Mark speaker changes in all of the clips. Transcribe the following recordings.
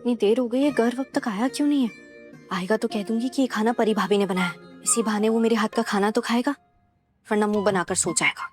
Speaker 1: इतनी देर हो गई है, घर वक्त तक आया क्यों नहीं है? आएगा तो कह दूंगी कि ये खाना परी भाभी ने बनाया है। इसी बहाने वो मेरे हाथ का खाना तो खाएगा, वरना मुंह बनाकर सो जाएगा।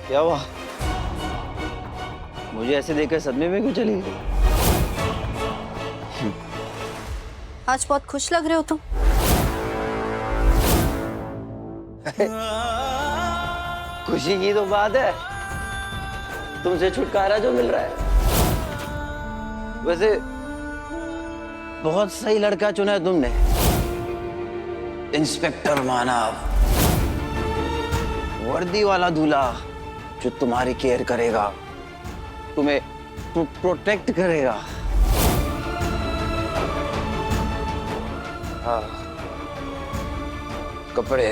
Speaker 2: क्या हुआ? मुझे ऐसे देखकर सदमे में क्यों चली गई?
Speaker 1: आज बहुत खुश लग रहे हो तुम।
Speaker 2: खुशी की तो बात है, तुमसे छुटकारा जो मिल रहा है। वैसे बहुत सही लड़का चुना है तुमने, इंस्पेक्टर मानव। वर्दी वाला दूल्हा जो तुम्हारी केयर करेगा, तुम्हें प्रोटेक्ट करेगा। हाँ, कपड़े,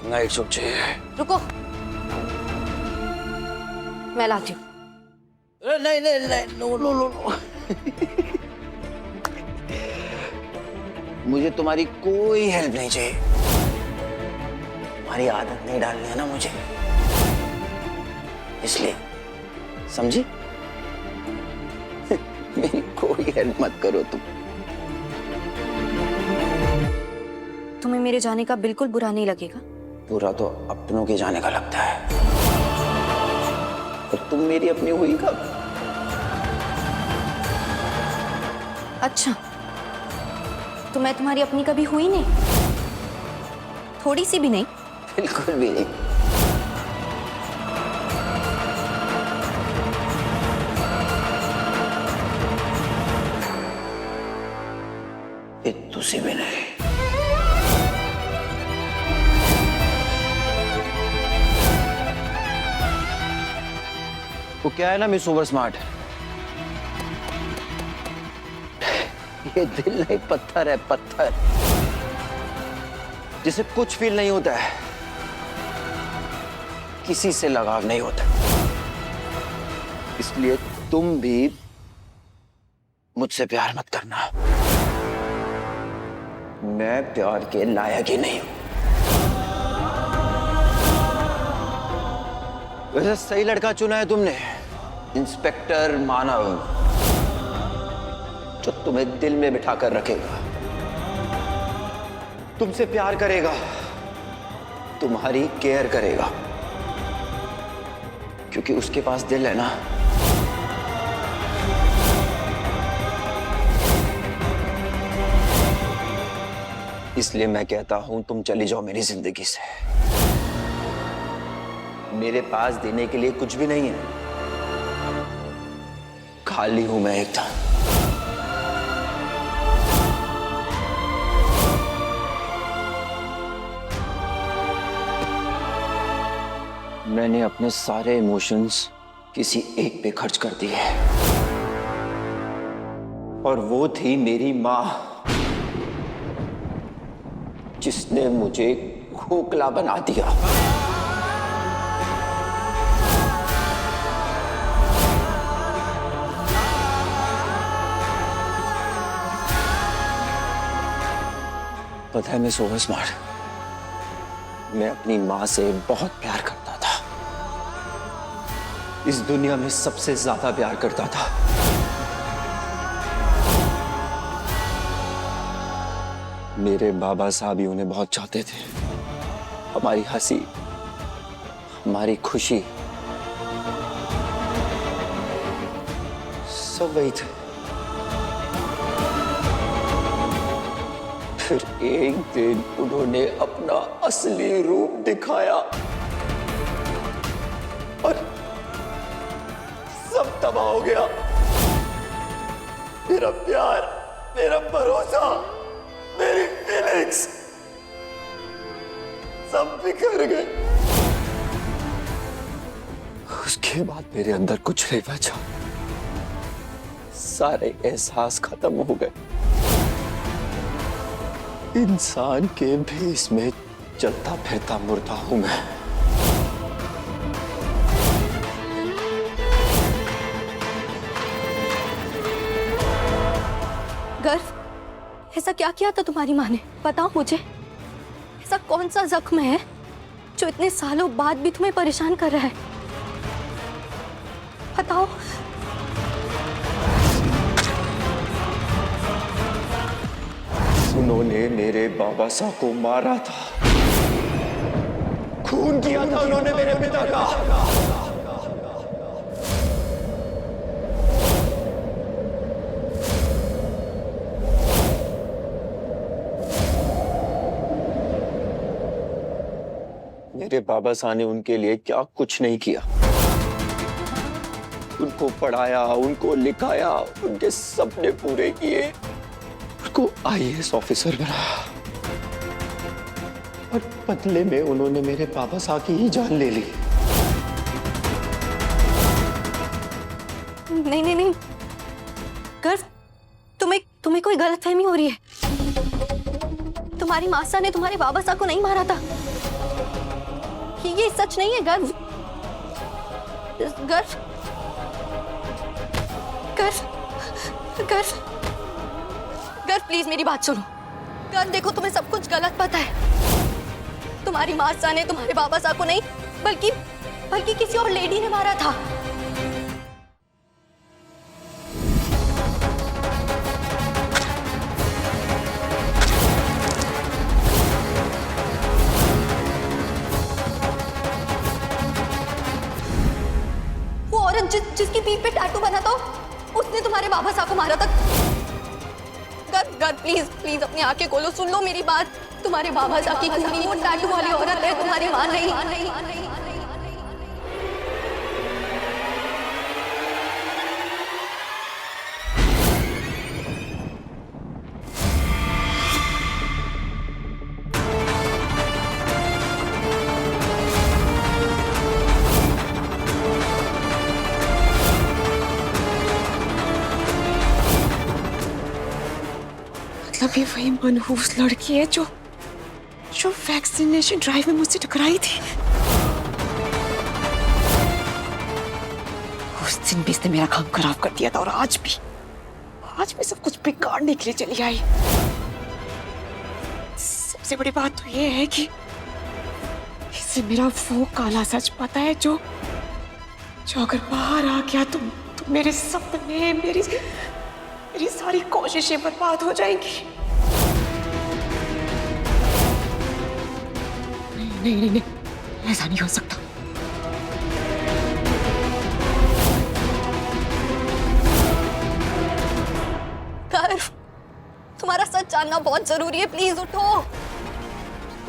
Speaker 2: नाइट सूट चाहिए।
Speaker 1: रुको, मैं लाती हूँ।
Speaker 2: नहीं नहीं नहीं, नो नो नो नो। मुझे तुम्हारी कोई हेल्प नहीं चाहिए। तुम्हारी आदत नहीं डालनी है ना मुझे, इसलिए समझी? मेरी कोई हेल्प मत करो तुम।
Speaker 1: तुम्हें मेरे जाने का बिल्कुल बुरा नहीं लगेगा?
Speaker 2: बुरा तो अपनों के जाने का लगता है, और तुम मेरी अपनी हुई कब?
Speaker 1: अच्छा, तो मैं तुम्हारी अपनी कभी हुई नहीं? थोड़ी सी भी नहीं?
Speaker 2: बिल्कुल भी नहीं। इतनी भी नहीं। वो क्या है ना, मिस ओवर स्मार्ट, ये दिल नहीं पत्थर है, पत्थर जिसे कुछ फील नहीं होता है, किसी से लगाव नहीं होता। इसलिए तुम भी मुझसे प्यार मत करना, मैं प्यार के लायक ही नहीं हूं। वैसे सही लड़का चुना है तुमने, इंस्पेक्टर मानव, जो तुम्हें दिल में बिठा कर रखेगा, तुमसे प्यार करेगा, तुम्हारी केयर करेगा, क्योंकि उसके पास दिल है ना। इसलिए मैं कहता हूं तुम चली जाओ मेरी जिंदगी से। मेरे पास देने के लिए कुछ भी नहीं है, खाली हूं मैं एकदम। मैंने अपने सारे इमोशंस किसी एक पे खर्च कर दिए, और वो थी मेरी मां, जिसने मुझे खोखला बना दिया। पता है मिस ओवर स्मार्ट, मैं अपनी मां से बहुत प्यार करता था, इस दुनिया में सबसे ज्यादा प्यार करता था। मेरे बाबा साहब ही उन्हें बहुत चाहते थे। हमारी हंसी, हमारी खुशी, सब वही थे। फिर एक दिन उन्होंने अपना असली रूप दिखाया और सब तबाह हो गया। मेरा प्यार, मेरा भरोसा, मेरी फीलिंग्स, सब बिखर गए। उसके बाद मेरे अंदर कुछ नहीं बचा, सारे एहसास खत्म हो गए। इंसान के भेष में चलता फिरता मुर्दा हूं मैं।
Speaker 1: गर्व, ऐसा क्या किया था तुम्हारी माँ ने? बताओ मुझे, ऐसा कौन सा जख्म है जो इतने सालों बाद भी तुम्हें परेशान कर रहा है? बताओ।
Speaker 2: उन्होंने मेरे बाबा साहब को मारा था, खून किया था उन्होंने मेरे पिता का। मेरे बाबा साहब ने उनके लिए क्या कुछ नहीं किया। उनको पढ़ाया, उनको लिखाया, उनके सपने पूरे किए, उनको आईएएस ऑफिसर बनाया, और बदले में उन्होंने मेरे बाबा साहब की ही जान ले ली।
Speaker 1: नहीं नहीं नहीं गर्व, तुम्हें कोई गलतफहमी हो रही है। तुम्हारी मासा ने तुम्हारे बाबा साहब को नहीं मारा था। ये सच नहीं है गर्व। गर्व, गर्व, गर्व, गर्व, प्लीज मेरी बात सुनो। गर्व, देखो तुम्हें सब कुछ गलत पता है। तुम्हारी मासा ने तुम्हारे बाबा साहब को नहीं, बल्कि किसी और लेडी ने मारा था। जिसकी पीठ पे टैटू बना था, उसने तुम्हारे बाबा साहब को मारा था। गर्व, प्लीज प्लीज अपनी आंखें खोलो, सुन लो मेरी बात। तुम्हारे बाबा साहब की खूनी वो टैटू वाली औरत है, तुम्हारी मां नहीं।
Speaker 3: मतलब ये वही मनहूस लड़की है जो वैक्सीनेशन ड्राइव में मुझसे टकराई थी। उस दिन भी इसने मेरा काम खराब कर दिया था, और आज भी सब कुछ बिगाड़ने के लिए चली आई। सबसे बड़ी बात तो ये है कि इसे मेरा वो काला सच पता है जो अगर बाहर आ गया तो मेरे सपने, मेरी सारी कोशिशें बर्बाद हो जाएंगी। नहीं, ऐसा नहीं हो सकता।
Speaker 1: गर्व, तुम्हारा सच जानना बहुत जरूरी है। प्लीज उठो।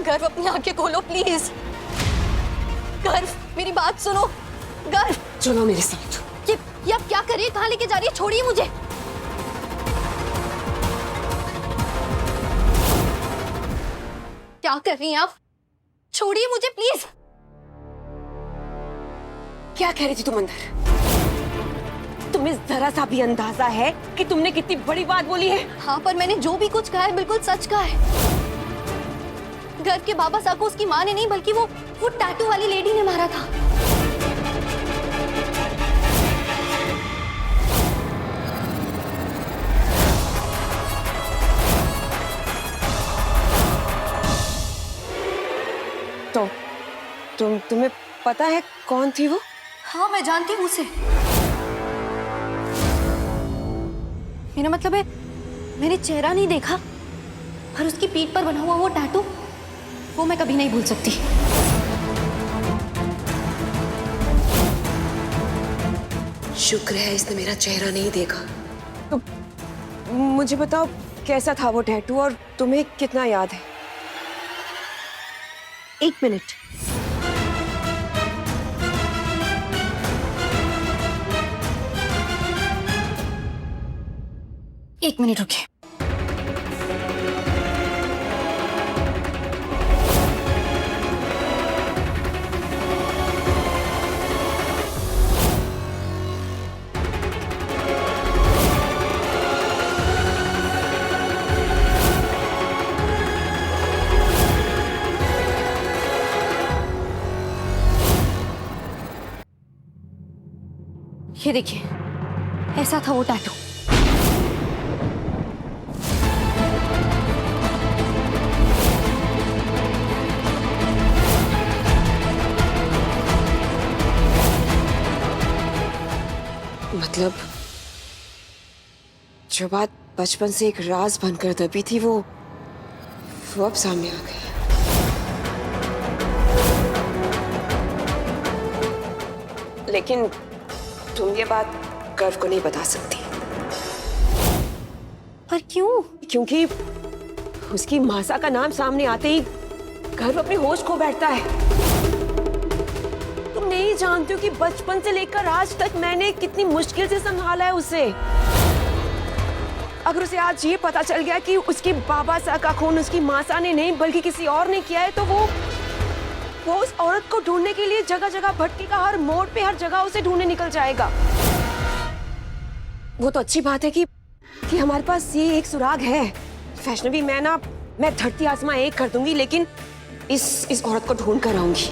Speaker 1: गर्व, अपनी आंखें खोलो प्लीज। गर्व, मेरी बात सुनो। गर्व,
Speaker 3: चलो मेरे साथ।
Speaker 1: ये आप क्या कर रही है? कहाँ लेके जा रही है? छोड़िए मुझे। क्या कर रही हैं आप? छोड़िए मुझे प्लीज।
Speaker 3: क्या कह रही थी तुम अंदर? तुम्हें जरा सा भी अंदाजा है कि तुमने कितनी बड़ी बात बोली है?
Speaker 1: हाँ, पर मैंने जो भी कुछ कहा है बिल्कुल सच कहा है। गर्व के बाबा साहब को उसकी माँ ने नहीं, बल्कि वो टैटू वाली लेडी ने मारा था।
Speaker 3: तो तुम्हें पता है कौन थी वो?
Speaker 1: हाँ, मैं जानती हूँ उसे। मेरा मतलब है, मैंने चेहरा नहीं देखा, पर उसकी पीठ पर बना हुआ वो टैटू, वो मैं कभी नहीं भूल सकती।
Speaker 3: शुक्र है इसने मेरा चेहरा नहीं देखा। तो मुझे बताओ, कैसा था वो टैटू और तुम्हें कितना याद है?
Speaker 1: 1 मिनट। एक मिनट रुकिए। ये देखिए, ऐसा था वो टैटू।
Speaker 3: मतलब जो बात बचपन से एक राज बनकर दबी थी वो अब सामने आ गई। लेकिन तुम ये बात गर्व को नहीं बता सकती।
Speaker 1: पर क्यों?
Speaker 3: क्योंकि उसकी मासा का नाम सामने आते ही गर्व अपने होश खो बैठता है। तुम नहीं जानते हो कि बचपन से लेकर आज तक मैंने कितनी मुश्किल से संभाला है उसे। अगर उसे आज ये पता चल गया कि उसके बाबा सा का खून उसकी मासा ने नहीं बल्कि किसी और ने किया है, तो वो उस औरत को ढूंढने के लिए जगह जगह भटकेगा, हर मोड़ पे हर जगह उसे ढूंढने निकल जाएगा। वो तो अच्छी बात है कि हमारे पास ये एक सुराग है। वैष्णवी, मैं धरती आसमां एक कर दूंगी, लेकिन इस औरत को ढूंढ कर आऊंगी।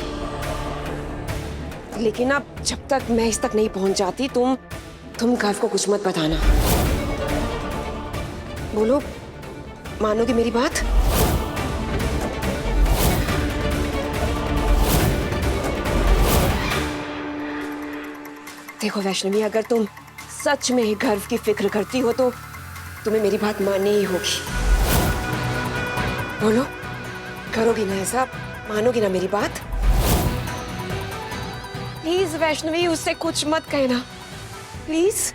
Speaker 3: लेकिन अब जब तक मैं इस तक नहीं पहुंच जाती, तुम गर्व को कुछ मत बताना। बोलो, मानोगी मेरी बात? देखो वैष्णवी, अगर तुम सच में गर्व की फिक्र करती हो तो तुम्हें मेरी बात माननी ही होगी। बोलो, करोगी ना ऐसा? मानोगी ना मेरी बात? प्लीज वैष्णवी, उससे कुछ मत कहना, प्लीज।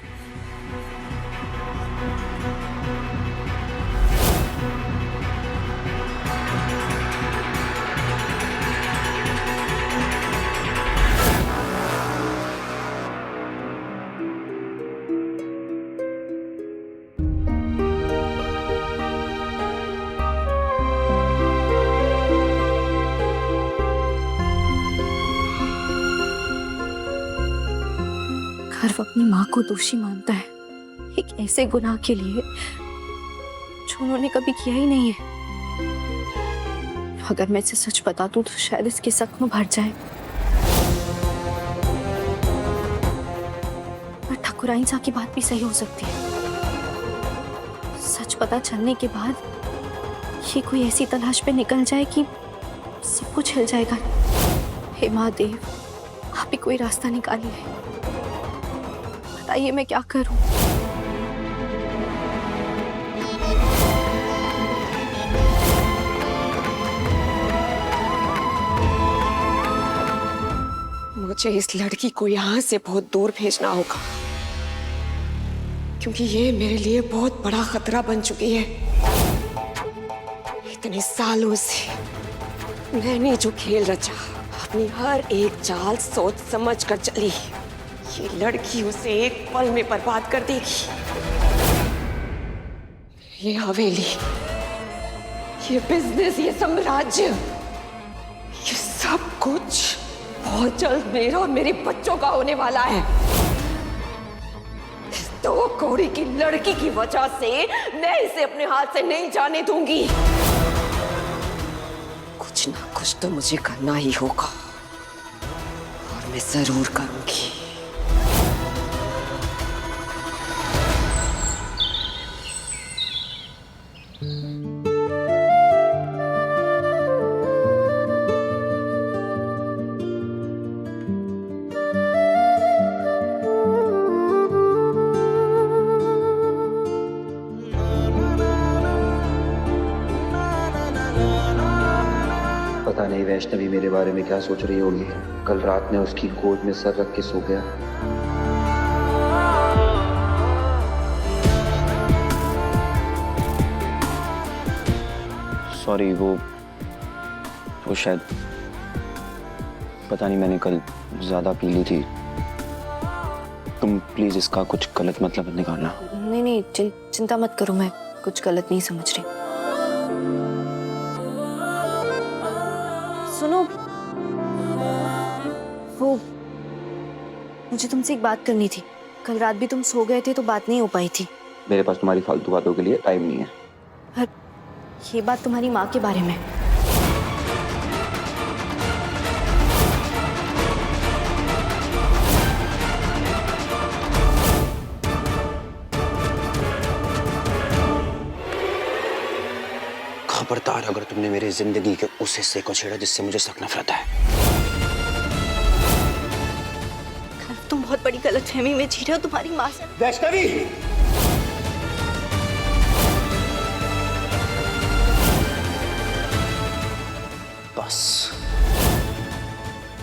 Speaker 1: गर्व अपनी माँ को दोषी मानता है एक ऐसे गुनाह के लिए जो उन्होंने कभी किया ही नहीं है। अगर मैं इसे सच बता दूं तो शायद इसके जख्म भर जाए। पर ठकुराइन सा की बात भी सही हो सकती है। सच पता चलने के बाद ये कोई ऐसी तलाश पे निकल जाए कि सब कुछ हिल जाएगा। हे महादेव, आप ही कोई रास्ता निकालिए। बताइए मैं क्या करूं?
Speaker 3: मुझे इस लड़की को यहाँ से बहुत दूर भेजना होगा, क्योंकि ये मेरे लिए बहुत बड़ा खतरा बन चुकी है। इतने सालों से मैंने जो खेल रचा, अपनी हर एक चाल सोच समझ कर चली, ये लड़की उसे एक पल में बर्बाद कर देगी। ये हवेली, ये बिजनेस, ये साम्राज्य, ये सब कुछ बहुत जल्द मेरे और मेरे बच्चों का होने वाला है। इस दो कौड़ी की लड़की की वजह से मैं इसे अपने हाथ से नहीं जाने दूंगी। कुछ ना कुछ तो मुझे करना ही होगा, और मैं जरूर करूंगी।
Speaker 2: पता नहीं वैष्णवी मेरे बारे में क्या सोच रही होगी। कल रात में उसकी गोद में सर रख के सो गया। सॉरी, वो शायद, पता नहीं, मैंने कल ज्यादा पी ली थी। तुम प्लीज इसका कुछ गलत मतलब मत निकालना।
Speaker 1: नहीं, चिंता मत करो, मैं कुछ गलत नहीं समझ रही। सुनो, वो मुझे तुमसे एक बात करनी थी। कल रात भी तुम सो गए थे तो बात नहीं हो पाई थी।
Speaker 2: मेरे पास तुम्हारी फालतू बातों के लिए टाइम नहीं है।
Speaker 1: पर ये बात तुम्हारी माँ के बारे में।
Speaker 2: खबरदार अगर तुमने मेरी जिंदगी के उस हिस्से को छेड़ा जिससे मुझे सख्त नफरत है।
Speaker 1: तुम बहुत बड़ी गलतफहमी में जी रहे हो। तुम्हारी माँ से
Speaker 2: वैष्णवी, बस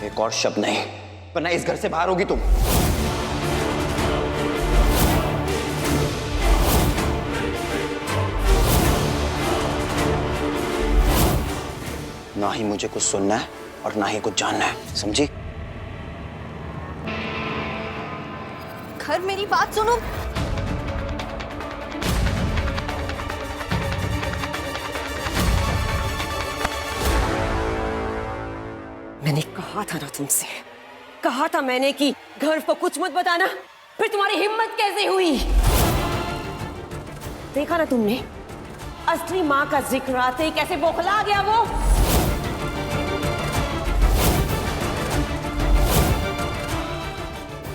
Speaker 2: एक और शब्द नहीं, वरना इस घर से बाहर होगी तुम। ना ही मुझे कुछ सुनना है और ना ही कुछ जानना है, समझी?
Speaker 1: घर, मेरी बात सुनो।
Speaker 3: मैंने कहा था ना तुमसे, कहा था मैंने कि घर को कुछ मत बताना। फिर तुम्हारी हिम्मत कैसे हुई? देखा ना तुमने, असली माँ का जिक्र आते ही कैसे बौखला गया वो।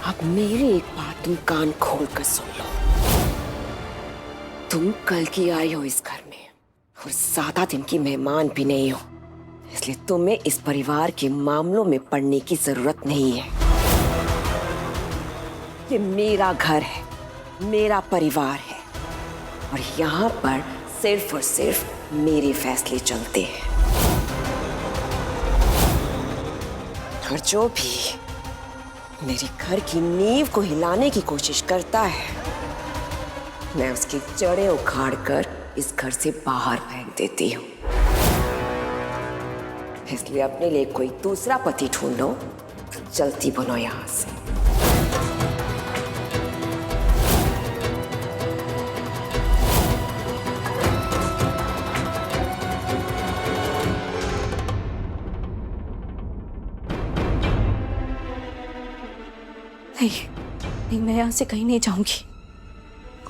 Speaker 3: अब मेरी एक बात तुम कान खोल कर सुन लो। तुम कल की आई हो इस घर में और ज्यादा दिन की मेहमान भी नहीं हो, इसलिए तुम्हें इस परिवार के मामलों में पड़ने की जरूरत नहीं है। ये मेरा घर है, मेरा परिवार है और यहाँ पर सिर्फ और सिर्फ मेरे फैसले चलते हैं। और जो भी मेरे घर की नींव को हिलाने की कोशिश करता है, मैं उसकी जड़ें उखाड़ कर इस घर से बाहर फेंक देती हूँ। इसलिए अपने लिए कोई दूसरा पति ढूंढ लो, चलती बनो यहाँ से।
Speaker 1: नहीं, मैं यहाँ से कहीं नहीं जाऊंगी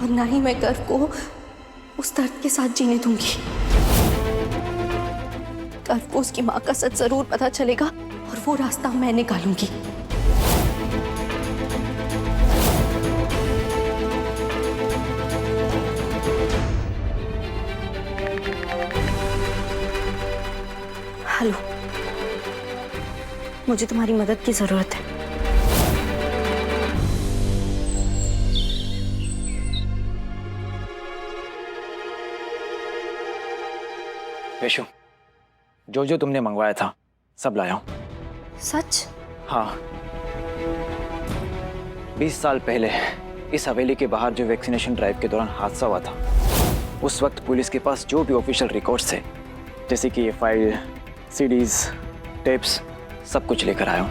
Speaker 1: और ना ही मैं गर्व को उस दर्द के साथ जीने दूंगी। गर्व को उसकी माँ का सच जरूर पता चलेगा और वो रास्ता मैं निकालूंगी। हेलो, मुझे तुम्हारी मदद की जरूरत है।
Speaker 4: वैशु, जो जो तुमने मंगवाया था सब लाया हूं।
Speaker 1: सच?
Speaker 4: हाँ, 20 साल पहले इस हवेली के बाहर जो वैक्सीनेशन ड्राइव के दौरान हादसा हुआ था, उस वक्त पुलिस के पास जो भी ऑफिशियल रिकॉर्ड्स थे, जैसे कि ये फाइल, सीडीज, टेप्स, सब कुछ लेकर आया हूं।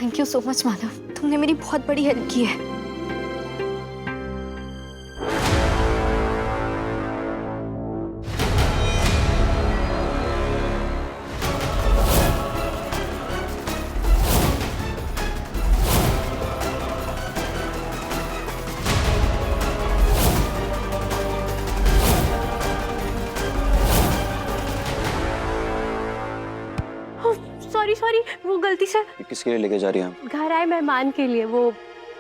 Speaker 1: Thank you so much Madhav, तुमने मेरी बहुत बड़ी हेल्प की है।
Speaker 5: सॉरी, वो गलती से
Speaker 2: ये किसके लिए लेके जा रही हैं?
Speaker 5: घर आए मेहमान के लिए, वो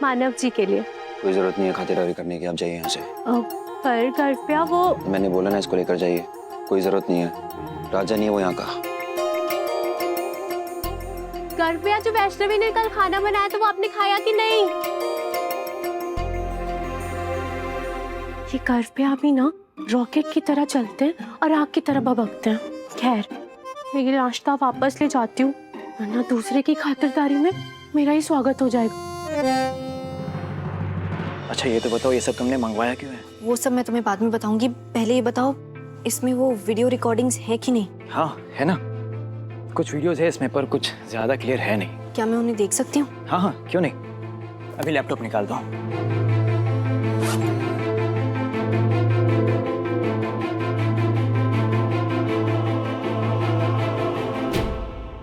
Speaker 5: मानव जी के लिए।
Speaker 2: कोई जरूरत नहीं है खातिरदारी करने की, आप जाइए यहाँ से।
Speaker 5: पर घर पे वो
Speaker 2: मैंने बोला ना इसको लेकर जाइए, कोई जरूरत नहीं है। राजा नहीं है वो यहाँ का।
Speaker 5: घर पे जो वैष्णवी ने कल खाना बनाया था वो आपने खाया कि नहीं? ये घर पे अभी ना रॉकेट की तरह चलते हैं और आग की तरह भभकते हैं। खैर, मैं ये नाश्ता वापस ले जाती हूँ, वरना दूसरे की खातिरदारी में मेरा ही स्वागत हो जाएगा।
Speaker 4: अच्छा ये तो बताओ, ये सब तुमने मंगवाया क्यों है?
Speaker 1: वो सब मैं तुम्हें बाद में बताऊंगी, पहले ये बताओ इसमें वो वीडियो रिकॉर्डिंग्स है कि नहीं?
Speaker 4: हाँ है ना, कुछ वीडियोस है इसमें, पर कुछ ज्यादा क्लियर है नहीं।
Speaker 1: क्या मैं उन्हें देख सकती हूँ?
Speaker 4: हाँ हाँ, क्यों नहीं, अभी लैपटॉप निकाल दो।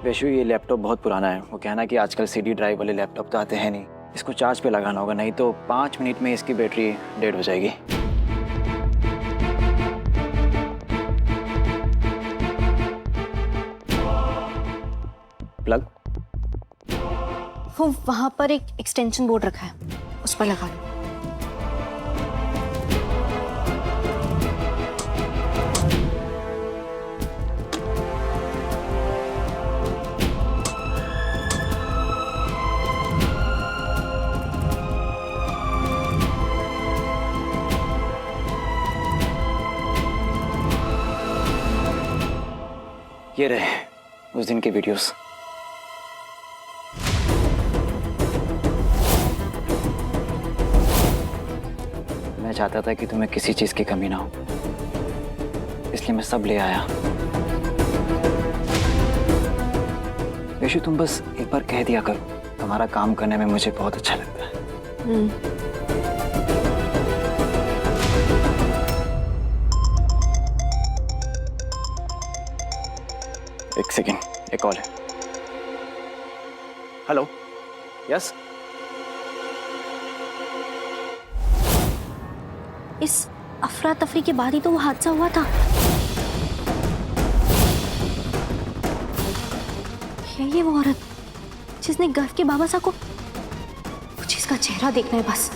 Speaker 4: वैशु, ये लैपटॉप बहुत पुराना है। वो कहना कि आजकल सीडी ड्राइव वाले लैपटॉप तो आते हैं नहीं, इसको चार्ज पे लगाना होगा, नहीं तो 5 मिनट में इसकी बैटरी डेड हो जाएगी। प्लग
Speaker 1: वो वहां पर एक एक्सटेंशन बोर्ड रखा है, उस पर लगा लो।
Speaker 4: ये रहे उस दिन के वीडियोस। मैं चाहता था कि तुम्हें किसी चीज की कमी ना हो, इसलिए मैं सब ले आया। यशु, तुम बस एक बार कह दिया करो, तुम्हारा काम करने में मुझे बहुत अच्छा लगता है। एक सेकेंड, एक कॉल है। Hello, yes.
Speaker 1: इस अफरा तफरी के बाद ही तो वो हादसा हुआ था। ये वो औरत जिसने गर्व के बाबा साहब को, मुझे इसका चेहरा देखना है बस।